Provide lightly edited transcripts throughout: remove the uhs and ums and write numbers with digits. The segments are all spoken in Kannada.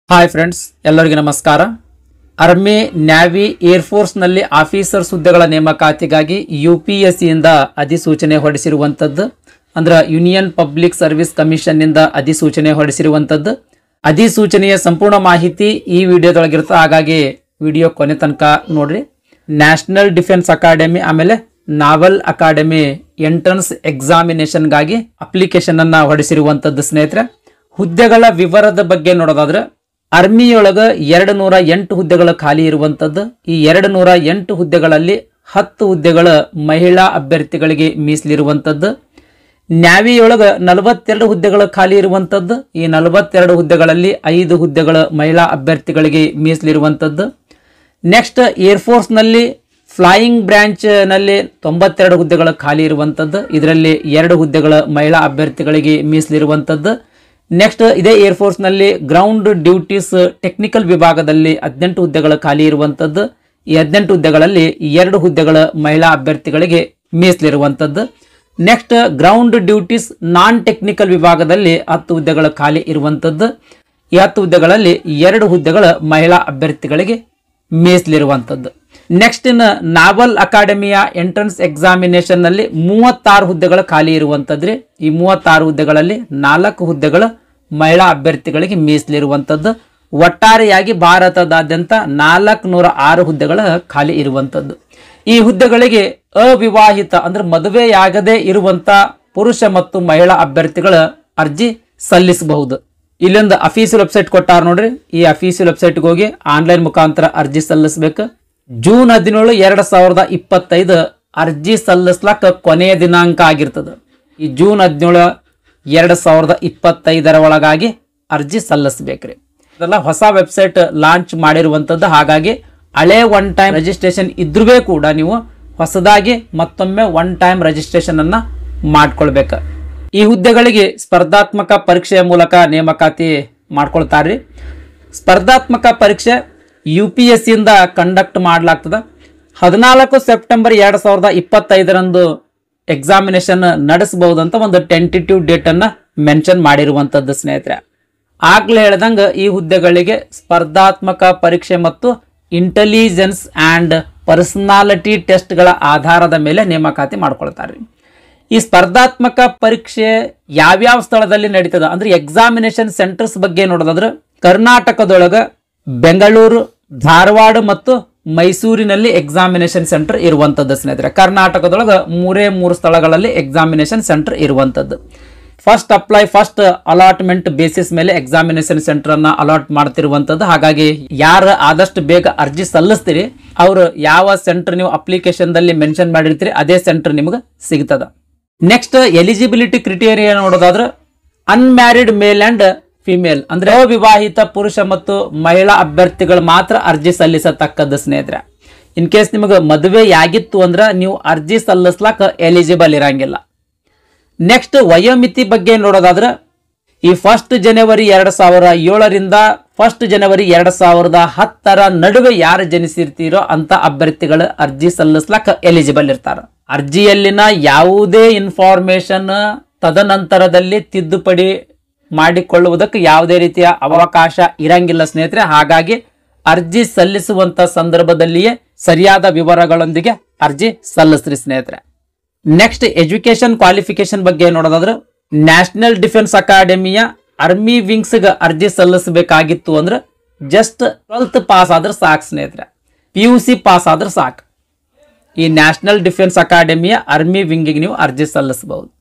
ಹಾಯ್ ಫ್ರೆಂಡ್ಸ್, ಎಲ್ಲರಿಗೂ ನಮಸ್ಕಾರ. ಆರ್ಮಿ, ನ್ಯಾವಿ, ಏರ್ಫೋರ್ಸ್ ನಲ್ಲಿ ಆಫೀಸರ್ಸ್ ಹುದ್ದೆಗಳ ನೇಮಕಾತಿಗಾಗಿ UPSC ಇಂದ ಅಧಿಸೂಚನೆ ಹೊರಡಿಸಿರುವಂತದ್ದು. ಅಂದ್ರೆ ಯೂನಿಯನ್ ಪಬ್ಲಿಕ್ ಸರ್ವಿಸ್ ಕಮಿಷನ್ ನಿಂದ ಅಧಿಸೂಚನೆ ಹೊರಡಿಸಿರುವಂತದ್ದು. ಅಧಿಸೂಚನೆಯ ಸಂಪೂರ್ಣ ಮಾಹಿತಿ ಈ ವಿಡಿಯೋದೊಳಗಿರುತ್ತೆ, ಹಾಗಾಗಿ ವಿಡಿಯೋ ಕೊನೆ ತನಕ ನೋಡ್ರಿ. ನ್ಯಾಷನಲ್ ಡಿಫೆನ್ಸ್ ಅಕಾಡೆಮಿ ಆಮೇಲೆ ನಾವಲ್ ಅಕಾಡೆಮಿ ಎಂಟ್ರನ್ಸ್ ಎಕ್ಸಾಮಿನೇಷನ್ಗಾಗಿ ಅಪ್ಲಿಕೇಶನ್ ಅನ್ನ ಹೊರಡಿಸಿರುವಂತದ್ದು. ಸ್ನೇಹಿತರೆ, ಹುದ್ದೆಗಳ ವಿವರದ ಬಗ್ಗೆ ನೋಡೋದಾದ್ರೆ ಆರ್ಮಿಯೊಳಗ 208 ಹುದ್ದೆಗಳು ಖಾಲಿ ಇರುವಂತದ್ದು. ಈ 208 ಹುದ್ದೆಗಳಲ್ಲಿ 10 ಹುದ್ದೆಗಳ ಮಹಿಳಾ ಅಭ್ಯರ್ಥಿಗಳಿಗೆ ಮೀಸಲಿರುವಂತದ್ದು. ನ್ಯಾವಿಯೊಳಗ 42 ಹುದ್ದೆಗಳು ಖಾಲಿ ಇರುವಂತದ್ದು. ಈ 42 ಹುದ್ದೆಗಳಲ್ಲಿ 5 ಹುದ್ದೆಗಳ ಮಹಿಳಾ ಅಭ್ಯರ್ಥಿಗಳಿಗೆ ಮೀಸಲಿರುವಂತದ್ದು. ನೆಕ್ಸ್ಟ್ ಏರ್ಫೋರ್ಸ್ ನಲ್ಲಿ ಫ್ಲೈಯಿಂಗ್ ಬ್ರಾಂಚ್ ನಲ್ಲಿ 92 ಹುದ್ದೆಗಳು ಖಾಲಿ ಇರುವಂತದ್ದು. ಇದರಲ್ಲಿ 2 ಹುದ್ದೆಗಳ ಮಹಿಳಾ ಅಭ್ಯರ್ಥಿಗಳಿಗೆ ಮೀಸಲಿರುವಂತದ್ದು. ನೆಕ್ಸ್ಟ್ ಇದೇ ಏರ್ಫೋರ್ಸ್ ನಲ್ಲಿ ಗ್ರೌಂಡ್ ಡ್ಯೂಟೀಸ್ ಟೆಕ್ನಿಕಲ್ ವಿಭಾಗದಲ್ಲಿ 18 ಹುದ್ದೆಗಳು ಖಾಲಿ ಇರುವಂತದ್ದು. ಈ 18 ಹುದ್ದೆಗಳಲ್ಲಿ 2 ಹುದ್ದೆಗಳ ಮಹಿಳಾ ಅಭ್ಯರ್ಥಿಗಳಿಗೆ ಮೀಸಲಿರುವಂತದ್ದು. Next ground duties non technical ವಿಭಾಗದಲ್ಲಿ 10 ಹುದ್ದೆಗಳು ಖಾಲಿ ಇರುವಂತದ್ದು. ಈ 10 ಹುದ್ದೆಗಳಲ್ಲಿ 2 ಹುದ್ದೆಗಳ ಮಹಿಳಾ ಅಭ್ಯರ್ಥಿಗಳಿಗೆ ಮೀಸಲಿರುವಂತದ್ದು. ನೆಕ್ಸ್ಟ್ ಇನ್ ನಾವಲ್ ಅಕಾಡೆಮಿಯ ಎಂಟ್ರನ್ಸ್ ಎಕ್ಸಾಮಿನೇಷನ್ ನಲ್ಲಿ 36 ಹುದ್ದೆಗಳು ಖಾಲಿ ಇರುವಂತದ್ರಿ. ಈ 36 ಹುದ್ದೆಗಳಲ್ಲಿ 4 ಹುದ್ದೆಗಳು ಮಹಿಳಾ ಅಭ್ಯರ್ಥಿಗಳಿಗೆ ಮೀಸಲಿರುವಂತದ್ದು. ಒಟ್ಟಾರೆಯಾಗಿ ಭಾರತದಾದ್ಯಂತ 406 ಹುದ್ದೆಗಳ ಖಾಲಿ ಇರುವಂತದ್ದು. ಈ ಹುದ್ದೆಗಳಿಗೆ ಅವಿವಾಹಿತ ಅಂದ್ರೆ ಮದುವೆಯಾಗದೇ ಇರುವಂತ ಪುರುಷ ಮತ್ತು ಮಹಿಳಾ ಅಭ್ಯರ್ಥಿಗಳ ಅರ್ಜಿ ಸಲ್ಲಿಸಬಹುದು. ಇಲ್ಲೊಂದು ಅಫೀಸಿಯಲ್ ವೆಬ್ಸೈಟ್ ಕೊಟ್ಟಾರ ನೋಡ್ರಿ. ಈ ಅಫೀಸಿಯಲ್ ವೆಬ್ಸೈಟ್ಗೆ ಹೋಗಿ ಆನ್ಲೈನ್ ಮುಖಾಂತರ ಅರ್ಜಿ ಸಲ್ಲಿಸಬೇಕು. ಜೂನ್ 17, 2025 ಅರ್ಜಿ ಸಲ್ಲಿಸ್ಲಕ್ಕ ಕೊನೆಯ ದಿನಾಂಕ ಆಗಿರ್ತದೆ. ಈ ಜೂನ್ 17, 2025 ಒಳಗಾಗಿ ಅರ್ಜಿ ಸಲ್ಲಿಸಬೇಕ್ರಿ. ಇದೆಲ್ಲ ಹೊಸ ವೆಬ್ಸೈಟ್ ಲಾಂಚ್ ಮಾಡಿರುವಂತದ್ದು. ಹಾಗಾಗಿ ಹಳೆ ಒನ್ ಟೈಮ್ ರಿಜಿಸ್ಟ್ರೇಷನ್ ಇದ್ರೂ ಕೂಡ ನೀವು ಹೊಸದಾಗಿ ಮತ್ತೊಮ್ಮೆ ಒನ್ ಟೈಮ್ ರಿಜಿಸ್ಟ್ರೇಷನ್ ಅನ್ನ ಮಾಡ್ಕೊಳ್ಬೇಕು. ಈ ಹುದ್ದೆಗಳಿಗೆ ಸ್ಪರ್ಧಾತ್ಮಕ ಪರೀಕ್ಷೆಯ ಮೂಲಕ ನೇಮಕಾತಿ ಮಾಡ್ಕೊಳ್ತಾರ್ರಿ. ಸ್ಪರ್ಧಾತ್ಮಕ ಪರೀಕ್ಷೆ UPSC ಇಂದ ಕಂಡಕ್ಟ್ ಮಾಡಲಾಗ್ತದೆ. 14 ಸೆಪ್ಟೆಂಬರ್ 2025 ಎಕ್ಸಾಮಿನೇಷನ್ ನಡೆಸಬಹುದು ಅಂತ ಒಂದು ಟೆಂಟೇಟಿವ್ ಡೇಟ್ ಅನ್ನ ಮೆನ್ಷನ್ ಮಾಡಿರುವಂತದ್ದು. ಸ್ನೇಹಿತರೆ, ಆಗ್ಲೇ ಹೇಳ್ದಂಗ ಈ ಹುದ್ದೆಗಳಿಗೆ ಸ್ಪರ್ಧಾತ್ಮಕ ಪರೀಕ್ಷೆ ಮತ್ತು ಇಂಟೆಲಿಜೆನ್ಸ್ ಅಂಡ್ ಪರ್ಸನಾಲಿಟಿ ಟೆಸ್ಟ್ ಗಳ ಆಧಾರದ ಮೇಲೆ ನೇಮಕಾತಿ ಮಾಡ್ಕೊಳ್ತಾರೆ. ಈ ಸ್ಪರ್ಧಾತ್ಮಕ ಪರೀಕ್ಷೆ ಯಾವ್ಯಾವ ಸ್ಥಳದಲ್ಲಿ ನಡೀತದ ಅಂದ್ರೆ ಎಕ್ಸಾಮಿನೇಷನ್ ಸೆಂಟರ್ಸ್ ಬಗ್ಗೆ ನೋಡೋದಾದ್ರೆ ಕರ್ನಾಟಕದೊಳಗ ಬೆಂಗಳೂರು, ಧಾರವಾಡ ಮತ್ತು ಮೈಸೂರಿನಲ್ಲಿ ಎಕ್ಸಾಮಿನೇಷನ್ ಸೆಂಟರ್ ಇರುವಂತದ್ದು. ಸ್ನೇಹಿತರೆ, ಕರ್ನಾಟಕದೊಳಗ 3 ಸ್ಥಳಗಳಲ್ಲಿ ಎಕ್ಸಾಮಿನೇಷನ್ ಸೆಂಟರ್ ಇರುವಂತದ್ದು. First apply first allotment basis ಮೇಲೆ ಎಕ್ಸಾಮಿನೇಷನ್ ಸೆಂಟರ್ ಅನ್ನ ಅಲಾಟ್ ಮಾಡ್ತಿರುವಂತದ್ದು. ಹಾಗಾಗಿ ಯಾರು ಆದಷ್ಟು ಬೇಗ ಅರ್ಜಿ ಸಲ್ಲಿಸ್ತೀರಿ ಅವರು ಯಾವ ಸೆಂಟರ್ ನೀವು ಅಪ್ಲಿಕೇಶನ್ ದಲ್ಲಿ ಮೆನ್ಷನ್ ಮಾಡಿರ್ತೀರಿ ಅದೇ ಸೆಂಟರ್ ನಿಮಗೆ ಸಿಗ್ತದ. ನೆಕ್ಸ್ಟ್ ಎಲಿಜಿಬಿಲಿಟಿ ಕ್ರಿಟೇರಿಯಾ ನೋಡೋದಾದ್ರೆ ಅನ್ಮ್ಯಾರಿಡ್ ಮೇಲ್ ಅಂಡ್ ಫಿಮೇಲ್ ಅಂದ್ರೆ ಅವಿವಾಹಿತ ಪುರುಷ ಮತ್ತು ಮಹಿಳಾ ಅಭ್ಯರ್ಥಿಗಳು ಮಾತ್ರ ಅರ್ಜಿ ಸಲ್ಲಿಸತಕ್ಕದ್ದು. ಸ್ನೇಹಿತರೆ, ಇನ್ ಕೇಸ್ ನಿಮಗೆ ಮದುವೆ ಆಗಿತ್ತು ಅಂದ್ರೆ ನೀವು ಅರ್ಜಿ ಸಲ್ಲಿಸ್ಲಾಕ ಎಲಿಜಿಬಲ್ ಇರಂಗಿಲ್ಲ. ನೆಕ್ಸ್ಟ್ ವಯೋಮಿತಿ ಬಗ್ಗೆ ನೋಡೋದಾದ್ರೆ ಈ 1 ಜನವರಿ 2007 1 ಜನವರಿ 2010 ನಡುವೆ ಯಾರು ಜನಿಸಿರ್ತೀರೋ ಅಂತ ಅಭ್ಯರ್ಥಿಗಳು ಅರ್ಜಿ ಸಲ್ಲಿಸ್ಲಾಕ ಎಲಿಜಿಬಲ್ ಇರ್ತಾರ. ಅರ್ಜಿಯಲ್ಲಿನ ಯಾವುದೇ ಇನ್ಫಾರ್ಮೇಶನ್ ತದನಂತರದಲ್ಲಿ ತಿದ್ದುಪಡಿ ಮಾಡಿಕೊಳ್ಳುವುದಕ್ಕೆ ಯಾವುದೇ ರೀತಿಯ ಅವಕಾಶ ಇರಂಗಿಲ್ಲ. ಸ್ನೇಹಿತರೆ, ಹಾಗಾಗಿ ಅರ್ಜಿ ಸಲ್ಲಿಸುವಂತ ಸಂದರ್ಭದಲ್ಲಿಯೇ ಸರಿಯಾದ ವಿವರಗಳೊಂದಿಗೆ ಅರ್ಜಿ ಸಲ್ಲಿಸ್ರಿ. ಸ್ನೇಹಿತರೆ, ನೆಕ್ಸ್ಟ್ ಎಜುಕೇಶನ್ ಕ್ವಾಲಿಫಿಕೇಶನ್ ಬಗ್ಗೆ ನೋಡೋದಾದ್ರೆ ನ್ಯಾಷನಲ್ ಡಿಫೆನ್ಸ್ ಅಕಾಡೆಮಿಯ ಆರ್ಮಿ ವಿಂಗ್ಸ್ ಅರ್ಜಿ ಸಲ್ಲಿಸಬೇಕಾಗಿತ್ತು ಅಂದ್ರೆ ಜಸ್ಟ್ 12th ಪಾಸ್ ಆದ್ರೆ ಸಾಕು. ಸ್ನೇಹಿತರೆ, PUC ಪಾಸ್ ಆದ್ರೆ ಸಾಕು. ಈ ನ್ಯಾಷನಲ್ ಡಿಫೆನ್ಸ್ ಅಕಾಡೆಮಿಯ ಆರ್ಮಿ ವಿಂಗಿಗೆ ನೀವು ಅರ್ಜಿ ಸಲ್ಲಿಸಬಹುದು.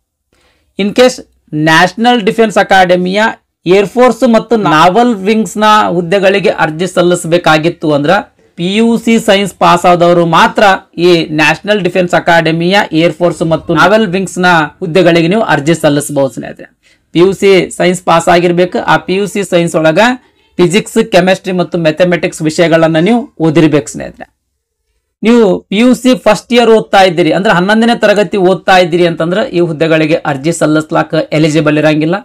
ಇನ್ ಕೇಸ್ ನ್ಯಾಷನಲ್ ಡಿಫೆನ್ಸ್ ಅಕಾಡೆಮಿಯ ಏರ್ಫೋರ್ಸ್ ಮತ್ತು ನಾವಲ್ ವಿಂಗ್ಸ್ ನ ಹುದ್ದೆಗಳಿಗೆ ಅರ್ಜಿ ಸಲ್ಲಿಸಬೇಕಾಗಿತ್ತು ಅಂದ್ರೆ PUC ಸೈನ್ಸ್ ಪಾಸ್ ಆದವರು ಮಾತ್ರ ಈ ನ್ಯಾಷನಲ್ ಡಿಫೆನ್ಸ್ ಅಕಾಡೆಮಿಯ ಏರ್ಫೋರ್ಸ್ ಮತ್ತು ನಾವಲ್ ವಿಂಗ್ಸ್ ನ ಹುದ್ದೆಗಳಿಗೆ ನೀವು ಅರ್ಜಿ ಸಲ್ಲಿಸಬಹುದು. ಸ್ನೇಹಿತರೆ, PUC ಸೈನ್ಸ್ ಪಾಸ್ ಆಗಿರ್ಬೇಕು. ಆ PUC ಸೈನ್ಸ್ ಒಳಗ ಫಿಸಿಕ್ಸ್, ಕೆಮಿಸ್ಟ್ರಿ ಮತ್ತು ಮ್ಯಾಥಮೆಟಿಕ್ಸ್ ವಿಷಯಗಳನ್ನ ನೀವು ಓದಿರ್ಬೇಕು. ಸ್ನೇಹಿತರೆ, ನೀವು PUC ಫಸ್ಟ್ ಇಯರ್ ಓದ್ತಾ ಇದ್ದೀರಿ ಅಂದ್ರೆ 11ನೇ ತರಗತಿ ಓದ್ತಾ ಇದ್ದೀರಿ ಅಂತಂದ್ರೆ ಈ ಹುದ್ದೆಗಳಿಗೆ ಅರ್ಜಿ ಸಲ್ಲಿಸ್ಲಾಕ ಎಲಿಜಿಬಲ್ ಇರಂಗಿಲ್ಲ.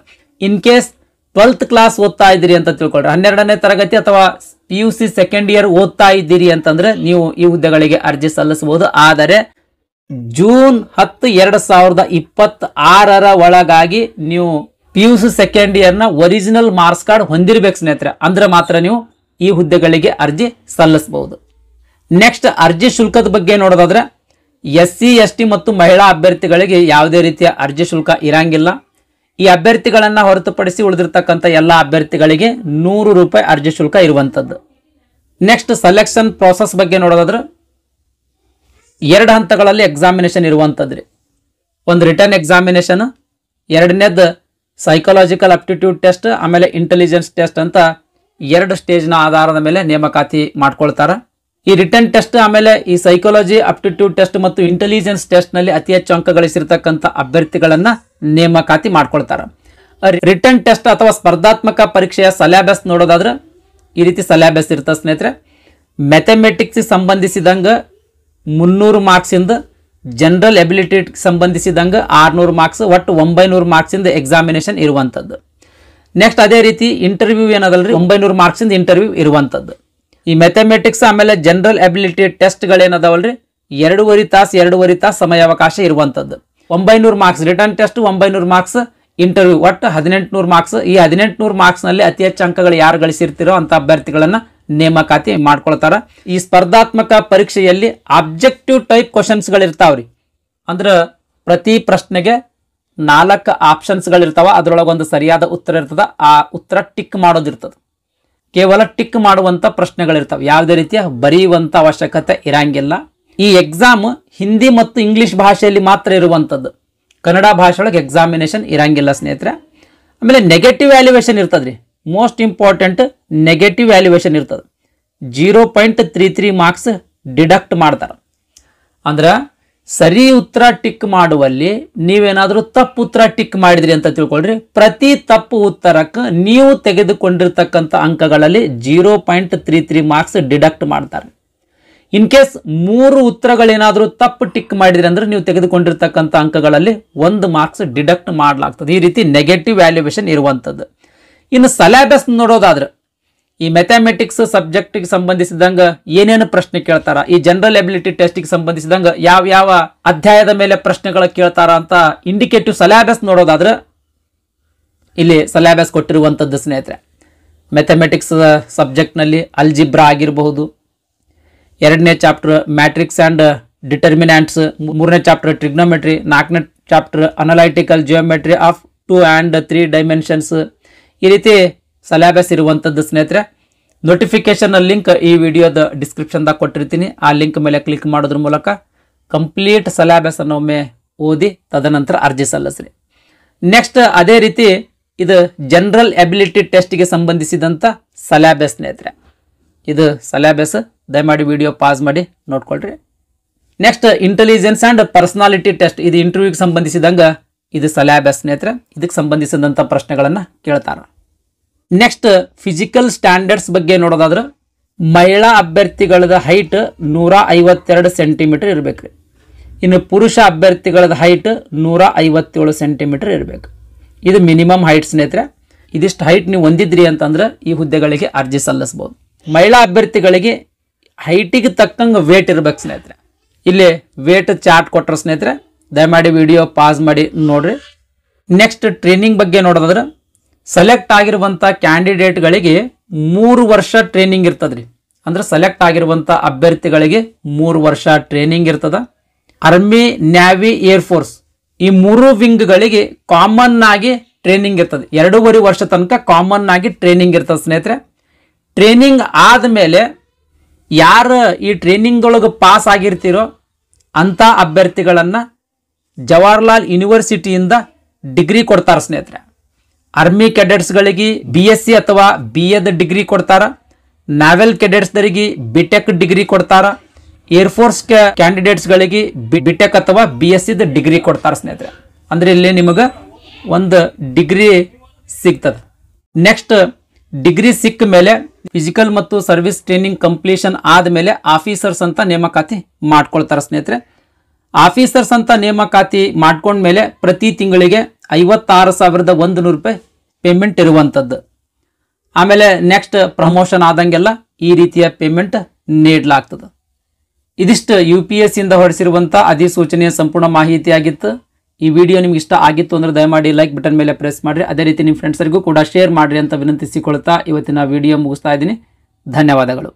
ಇನ್ ಕೇಸ್ 12th ಕ್ಲಾಸ್ ಓದ್ತಾ ಇದ್ದೀರಿ ಅಂತ ತಿಳ್ಕೊಳ್ರಿ, 12ನೇ ತರಗತಿ ಅಥವಾ PUC ಸೆಕೆಂಡ್ ಇಯರ್ ಓದ್ತಾ ಇದ್ದೀರಿ ಅಂತಂದ್ರೆ ನೀವು ಈ ಹುದ್ದೆಗಳಿಗೆ ಅರ್ಜಿ ಸಲ್ಲಿಸಬಹುದು. ಆದರೆ ಜೂನ್ 10, 2026 ಒಳಗಾಗಿ ನೀವು PUC ಸೆಕೆಂಡ್ ಇಯರ್ನ ಒರಿಜಿನಲ್ ಮಾರ್ಕ್ಸ್ ಕಾರ್ಡ್ ಹೊಂದಿರಬೇಕು ಸ್ನೇಹಿತರೆ, ಅಂದ್ರೆ ಮಾತ್ರ ನೀವು ಈ ಹುದ್ದೆಗಳಿಗೆ ಅರ್ಜಿ ಸಲ್ಲಿಸಬಹುದು. ನೆಕ್ಸ್ಟ್ ಅರ್ಜಿ ಶುಲ್ಕದ ಬಗ್ಗೆ ನೋಡೋದಾದ್ರೆ SC ST ಮತ್ತು ಮಹಿಳಾ ಅಭ್ಯರ್ಥಿಗಳಿಗೆ ಯಾವುದೇ ರೀತಿಯ ಅರ್ಜಿ ಶುಲ್ಕ ಇರಂಗಿಲ್ಲ. ಈ ಅಭ್ಯರ್ಥಿಗಳನ್ನ ಹೊರತುಪಡಿಸಿ ಉಳಿದಿರ್ತಕ್ಕಂಥ ಎಲ್ಲ ಅಭ್ಯರ್ಥಿಗಳಿಗೆ 100 ರೂಪಾಯಿ ಅರ್ಜಿ ಶುಲ್ಕ ಇರುವಂತದ್ದು. ನೆಕ್ಸ್ಟ್ ಸೆಲೆಕ್ಷನ್ ಪ್ರೋಸೆಸ್ ಬಗ್ಗೆ ನೋಡೋದಾದ್ರೆ 2 ಹಂತಗಳಲ್ಲಿ ಎಕ್ಸಾಮಿನೇಷನ್ ಇರುವಂತದ್ರಿ. ಒಂದು ರಿಟರ್ನ್ ಎಕ್ಸಾಮಿನೇಷನ್, ಎರಡನೇದು ಸೈಕಾಲಜಿಕಲ್ ಅಪ್ಟಿಟ್ಯೂಡ್ ಟೆಸ್ಟ್, ಆಮೇಲೆ ಇಂಟೆಲಿಜೆನ್ಸ್ ಟೆಸ್ಟ್ ಅಂತ 2 ಸ್ಟೇಜ್ನ ಆಧಾರದ ಮೇಲೆ ನೇಮಕಾತಿ ಮಾಡ್ಕೊಳ್ತಾರ. ಈ ರಿಟರ್ನ್ ಟೆಸ್ಟ್ ಆಮೇಲೆ ಈ ಸೈಕಾಲಜಿ ಅಪ್ಟಿಟ್ಯೂಡ್ ಟೆಸ್ಟ್ ಮತ್ತು ಇಂಟೆಲಿಜೆನ್ಸ್ ಟೆಸ್ಟ್ ನಲ್ಲಿ ಅತಿ ಹೆಚ್ಚು ಅಂಕ ಗಳಿಸಿರ್ತಕ್ಕಂಥ ಅಭ್ಯರ್ಥಿಗಳನ್ನ ನೇಮಕಾತಿ ಮಾಡ್ಕೊಳ್ತಾರ. ರಿಟರ್ನ್ ಟೆಸ್ಟ್ ಅಥವಾ ಸ್ಪರ್ಧಾತ್ಮಕ ಪರೀಕ್ಷೆಯ ಸಿಲೆಬಸ್ ನೋಡೋದಾದ್ರೆ ಈ ರೀತಿ ಸಿಲೆಬಸ್ ಇರ್ತದೆ ಸ್ನೇಹಿತರೆ. ಮ್ಯಾಥಮೆಟಿಕ್ಸ್ ಸಂಬಂಧಿಸಿದಂಗ 300 ಮಾರ್ಕ್ಸ್ ಇಂದ, ಜನರಲ್ ಎಬಿಲಿಟಿ ಸಂಬಂಧಿಸಿದಂಗ 600 ಮಾರ್ಕ್ಸ್, ಒಟ್ಟು 900 ಮಾರ್ಕ್ಸ್ ಇಂದ ಎಕ್ಸಾಮಿನೇಷನ್ ಇರುವಂತದ್ದು. ನೆಕ್ಸ್ಟ್ ಅದೇ ರೀತಿ ಇಂಟರ್ವ್ಯೂ ಏನದಲ್ರಿ 900 ಮಾರ್ಕ್ಸ್ ಇಂದ ಇಂಟರ್ವ್ಯೂ ಇರುವಂತದ್ದು. ಈ ಮ್ಯಾಥಮೆಟಿಕ್ಸ್ ಆಮೇಲೆ ಜನರಲ್ ಎಬಿಲಿಟಿ ಟೆಸ್ಟ್ ಗಳೇನದಾವಲ್ರಿ 2.5 ತಾಸು ಸಮಯಾವಕಾಶ ಇರುವಂತದ್ದು. 900 marks return test, 900 marks interview, ಒಟ್ಟು 1800 ಮಾರ್ಕ್ಸ್. ಈ 1800 ಮಾರ್ಕ್ಸ್ ನಲ್ಲಿ ಅತಿ ಹೆಚ್ಚು ಅಂಕಗಳು ಯಾರು ಗಳಿಸಿರ್ತಿರೋ ಅಂತ ಅಭ್ಯರ್ಥಿಗಳನ್ನ ನೇಮಕಾತಿ ಮಾಡ್ಕೊಳ್ತಾರ. ಈ ಸ್ಪರ್ಧಾತ್ಮಕ ಪರೀಕ್ಷೆಯಲ್ಲಿ ಆಬ್ಜೆಕ್ಟಿವ್ ಟೈಪ್ ಕ್ವಶನ್ಸ್ ಗಳಿರ್ತಾವ್ರಿ. ಅಂದ್ರ ಪ್ರತಿ ಪ್ರಶ್ನೆಗೆ 4 ಆಪ್ಷನ್ಸ್ ಗಳಿರ್ತಾವ, ಅದರೊಳಗೆ ಒಂದು ಸರಿಯಾದ ಉತ್ತರ ಇರ್ತದ. ಆ ಉತ್ತರ ಟಿಕ್ ಮಾಡೋದಿರ್ತದ. ಕೇವಲ ಟಿಕ್ ಮಾಡುವಂತ ಪ್ರಶ್ನೆಗಳಿರ್ತಾವೆ, ಯಾವುದೇ ರೀತಿಯ ಬರೆಯುವಂತ ಅವಶ್ಯಕತೆ ಇರಂಗಿಲ್ಲ. ಈ ಎಕ್ಸಾಮ್ ಹಿಂದಿ ಮತ್ತು ಇಂಗ್ಲಿಷ್ ಭಾಷೆಯಲ್ಲಿ ಮಾತ್ರ ಇರುವಂತದ್ದು, ಕನ್ನಡ ಭಾಷೆ ಒಳಗೆ ಎಕ್ಸಾಮಿನೇಷನ್ ಇರಂಗಿಲ್ಲ ಸ್ನೇಹಿತರೆ. ಆಮೇಲೆ ನೆಗೆಟಿವ್ ವ್ಯಾಲ್ಯೂಯೇಷನ್ ಇರ್ತದ್ರಿ. ಮೋಸ್ಟ್ ಇಂಪಾರ್ಟೆಂಟ್ ನೆಗೆಟಿವ್ ವ್ಯಾಲ್ಯೂಯೇಷನ್ ಇರ್ತದೆ. 0.33 ಮಾರ್ಕ್ಸ್ ಡಿಡಕ್ಟ್ ಮಾಡ್ತಾರೆ. ಅಂದ್ರೆ ಸರಿ ಉತ್ತರ ಟಿಕ್ ಮಾಡುವಲ್ಲಿ ನೀವೇನಾದ್ರೂ ತಪ್ಪು ಉತ್ತರ ಟಿಕ್ ಮಾಡಿದ್ರಿ ಅಂತ ತಿಳ್ಕೊಳ್ರಿ, ಪ್ರತಿ ತಪ್ಪು ಉತ್ತರಕ್ಕೆ ನೀವು ತೆಗೆದುಕೊಂಡಿರ್ತಕ್ಕಂಥ ಅಂಕಗಳಲ್ಲಿ 0.33 ಮಾರ್ಕ್ಸ್ ಡಿಡಕ್ಟ್ ಮಾಡ್ತಾರೆ. ಇನ್ ಕೇಸ್ 3 ಉತ್ತರಗಳೇನಾದ್ರೂ ತಪ್ಪು ಟಿಕ್ ಮಾಡಿದ್ರಿ ಅಂದ್ರೆ ನೀವು ತೆಗೆದುಕೊಂಡಿರ್ತಕ್ಕಂಥ ಅಂಕಗಳಲ್ಲಿ 1 ಮಾರ್ಕ್ಸ್ ಡಿಡಕ್ಟ್ ಮಾಡಲಾಗ್ತದೆ. ಈ ರೀತಿ ನೆಗೆಟಿವ್ ವ್ಯಾಲ್ಯೂಯೇಷನ್ ಇರುವಂತದ್ದು. ಇನ್ನು ಸಿಲೆಬಸ್ ನೋಡೋದಾದ್ರೆ ಈ ಮ್ಯಾಥಮೆಟಿಕ್ಸ್ ಸಬ್ಜೆಕ್ಟ್ಗೆ ಸಂಬಂಧಿಸಿದಂಗ ಏನೇನು ಪ್ರಶ್ನೆ ಕೇಳ್ತಾರ, ಈ ಜನರಲ್ ಎಬಿಲಿಟಿ ಟೆಸ್ಟ್ಗೆ ಸಂಬಂಧಿಸಿದಂಗ ಯಾವ ಅಧ್ಯಾಯದ ಮೇಲೆ ಪ್ರಶ್ನೆಗಳು ಕೇಳ್ತಾರ ಅಂತ ಇಂಡಿಕೇಟಿವ್ ಸಿಲೆಬಸ್ ನೋಡೋದಾದ್ರೆ ಇಲ್ಲಿ ಸಿಲೆಬಸ್ ಕೊಟ್ಟಿರುವಂತದ್ದು ಸ್ನೇಹಿತರೆ. ಮ್ಯಾಥಮೆಟಿಕ್ಸ್ ಸಬ್ಜೆಕ್ಟ್ ನಲ್ಲಿ ಅಲ್ಜಿಬ್ರಾ ಆಗಿರಬಹುದು, 2ನೇ ಚಾಪ್ಟರ್ ಮ್ಯಾಟ್ರಿಕ್ಸ್ ಅಂಡ್ ಡಿಟರ್ಮಿನೆಂಟ್ಸ್, 3ನೇ ಚಾಪ್ಟರ್ ಟ್ರಿಗ್ನೋಮೆಟ್ರಿ, 4ನೇ chapter analytical geometry of 2 and 3 dimensions. ಈ ರೀತಿ ಸಿಲೆಬಸ್ ಇರುವಂತದ್ದು ಸ್ನೇಹಿತರೆ. ನೋಟಿಫಿಕೇಶನ್ ಲಿಂಕ್ ಈ ವಿಡಿಯೋದ ಡಿಸ್ಕ್ರಿಪ್ಷನ್ದಾಗ ಕೊಟ್ಟಿರ್ತೀನಿ. ಆ ಲಿಂಕ್ ಮೇಲೆ ಕ್ಲಿಕ್ ಮಾಡೋದ್ರ ಮೂಲಕ ಕಂಪ್ಲೀಟ್ ಸಿಲೆಬಸ್ ಅನ್ನು ಒಮ್ಮೆ ಓದಿ ತದನಂತರ ಅರ್ಜಿ ಸಲ್ಲಿಸ್ರಿ. ನೆಕ್ಸ್ಟ್ ಅದೇ ರೀತಿ ಇದು ಜನರಲ್ ಎಬಿಲಿಟಿ ಟೆಸ್ಟ್ಗೆ ಸಂಬಂಧಿಸಿದಂತ ಸಿಲೆಬಸ್ ಸ್ನೇಹಿತರೆ. ಇದು ಸಿಲೆಬಸ್, ದಯಮಾಡಿ ವಿಡಿಯೋ ಪಾಸ್ ಮಾಡಿ ನೋಡ್ಕೊಳ್ರಿ. Next intelligence and personality test, ಇದು ಇಂಟರ್ವ್ಯೂಗೆ ಸಂಬಂಧಿಸಿದಂಗ ಇದು ಸಿಲೆಬಸ್ ಸ್ನೇಹಿತರೆ. ಇದಕ್ಕೆ ಸಂಬಂಧಿಸಿದಂತ ಪ್ರಶ್ನೆಗಳನ್ನ ಕೇಳ್ತಾರ. ನೆಕ್ಸ್ಟ್ ಫಿಸಿಕಲ್ ಸ್ಟ್ಯಾಂಡರ್ಡ್ಸ್ ಬಗ್ಗೆ ನೋಡೋದಾದ್ರೆ ಮಹಿಳಾ ಅಭ್ಯರ್ಥಿಗಳದ ಹೈಟ್ 152 ಸೆಂಟಿಮೀಟರ್ ಇರಬೇಕ್ರಿ. ಇನ್ನು ಪುರುಷ ಅಭ್ಯರ್ಥಿಗಳದ ಹೈಟ್ 157 ಸೆಂಟಿಮೀಟರ್ ಇರಬೇಕು. ಇದು ಮಿನಿಮಮ್ ಹೈಟ್ ಸ್ನೇಹಿತರೆ. ಇದಿಷ್ಟು ಹೈಟ್ ನೀವು ಹೊಂದಿದ್ರಿ ಅಂತಂದ್ರೆ ಈ ಹುದ್ದೆಗಳಿಗೆ ಅರ್ಜಿ ಸಲ್ಲಿಸಬಹುದು. ಮಹಿಳಾ ಅಭ್ಯರ್ಥಿಗಳಿಗೆ ಹೈಟಿಗೆ ತಕ್ಕಂಗೆ ವೇಟ್ ಇರ್ಬೇಕು ಸ್ನೇಹಿತರೆ. ಇಲ್ಲಿ ವೇಟ್ ಚಾರ್ಟ್ ಕೊಟ್ಟರೆ ಸ್ನೇಹಿತರೆ, ದಯಮಾಡಿ ವಿಡಿಯೋ ಪಾಸ್ ಮಾಡಿ ನೋಡ್ರಿ. ನೆಕ್ಸ್ಟ್ ಟ್ರೈನಿಂಗ್ ಬಗ್ಗೆ ನೋಡೋದಾದ್ರೆ ಸೆಲೆಕ್ಟ್ ಆಗಿರುವಂಥ ಕ್ಯಾಂಡಿಡೇಟ್ಗಳಿಗೆ 3 ವರ್ಷ ಟ್ರೈನಿಂಗ್ ಇರ್ತದ್ರಿ. ಅಂದ್ರೆ ಸೆಲೆಕ್ಟ್ ಆಗಿರುವಂಥ ಅಭ್ಯರ್ಥಿಗಳಿಗೆ 3 ವರ್ಷ ಟ್ರೈನಿಂಗ್ ಇರ್ತದ. ಆರ್ಮಿ, ನ್ಯಾವಿ, ಏರ್ಫೋರ್ಸ್ ಈ 3 ವಿಂಗ್ಗಳಿಗೆ ಕಾಮನ್ ಆಗಿ ಟ್ರೈನಿಂಗ್ ಇರ್ತದೆ. 2.5 ವರ್ಷ ತನಕ ಕಾಮನ್ ಆಗಿ ಟ್ರೈನಿಂಗ್ ಇರ್ತದೆ ಸ್ನೇಹಿತರೆ. ಟ್ರೈನಿಂಗ್ ಆದಮೇಲೆ ಯಾರು ಈ ಟ್ರೈನಿಂಗ್ ಒಳಗೆ ಪಾಸ್ ಆಗಿರ್ತೀರೋ ಅಂಥ ಅಭ್ಯರ್ಥಿಗಳನ್ನು ಜವಾಹರ್ಲಾಲ್ ಯೂನಿವರ್ಸಿಟಿಯಿಂದ ಡಿಗ್ರಿ ಕೊಡ್ತಾರೆ ಸ್ನೇಹಿತರೆ. ಆರ್ಮಿ ಕೆಡೆಟ್ಸ್ಗಳಿಗೆ BSc ಅಥವಾ BA ಡಿಗ್ರಿ ಕೊಡ್ತಾರ. ನಾವೆಲ್ ಕೆಡೆಟ್ಸ್ದರಿಗೆ ಬಿಟೆಕ್ ಡಿಗ್ರಿ ಕೊಡ್ತಾರ. ಏರ್ಫೋರ್ಸ್ ಕ್ಯಾಂಡಿಡೇಟ್ಸ್ಗಳಿಗೆ ಬಿಟೆಕ್ ಅಥವಾ BSc ಡಿಗ್ರಿ ಕೊಡ್ತಾರೆ ಸ್ನೇಹಿತರೆ. ಅಂದ್ರೆ ಇಲ್ಲಿ ನಿಮಗೆ ಒಂದು ಡಿಗ್ರಿ ಸಿಗ್ತದೆ. ನೆಕ್ಸ್ಟ್ ಡಿಗ್ರಿ ಸಿಕ್ಕ ಮೇಲೆ ಫಿಸಿಕಲ್ ಮತ್ತು ಸರ್ವಿಸ್ ಟ್ರೈನಿಂಗ್ ಕಂಪ್ಲೀಷನ್ ಆದಮೇಲೆ ಆಫೀಸರ್ಸ್ ಅಂತ ನೇಮಕಾತಿ ಮಾಡ್ಕೊಳ್ತಾರೆ ಸ್ನೇಹಿತರೆ. ಆಫೀಸರ್ಸ್ ಅಂತ ನೇಮಕಾತಿ ಮಾಡ್ಕೊಂಡ್ಮೇಲೆ ಪ್ರತಿ ತಿಂಗಳಿಗೆ 56,100 ರೂಪಾಯಿ ಪೇಮೆಂಟ್ ಇರುವಂಥದ್ದು. ಆಮೇಲೆ ನೆಕ್ಸ್ಟ್ ಪ್ರಮೋಷನ್ ಆದಂಗೆಲ್ಲ ಈ ರೀತಿಯ ಪೇಮೆಂಟ್ ನೀಡಲಾಗ್ತದೆ. ಇದಿಷ್ಟು UPSC ಇಂದ ಹೊರಡಿಸಿರುವಂಥ ಅಧಿಸೂಚನೆಯ ಸಂಪೂರ್ಣ ಮಾಹಿತಿ ಆಗಿತ್ತು. ಈ ವಿಡಿಯೋ ನಿಮ್ಗೆ ಇಷ್ಟ ಆಗಿತ್ತು ಅಂದ್ರೆ ದಯಮಾಡಿ ಲೈಕ್ ಬಟನ್ ಮೇಲೆ ಪ್ರೆಸ್ ಮಾಡಿರಿ. ಅದೇ ರೀತಿ ನಿಮ್ಮ ಫ್ರೆಂಡ್ಸರಿಗೂ ಕೂಡ ಶೇರ್ ಮಾಡಿರಿ ಅಂತ ವಿನಂತಿಸಿಕೊಳ್ತಾ ಇವತ್ತಿನ ವಿಡಿಯೋ ಮುಗಿಸ್ತಾ ಇದ್ದೀನಿ. ಧನ್ಯವಾದಗಳು.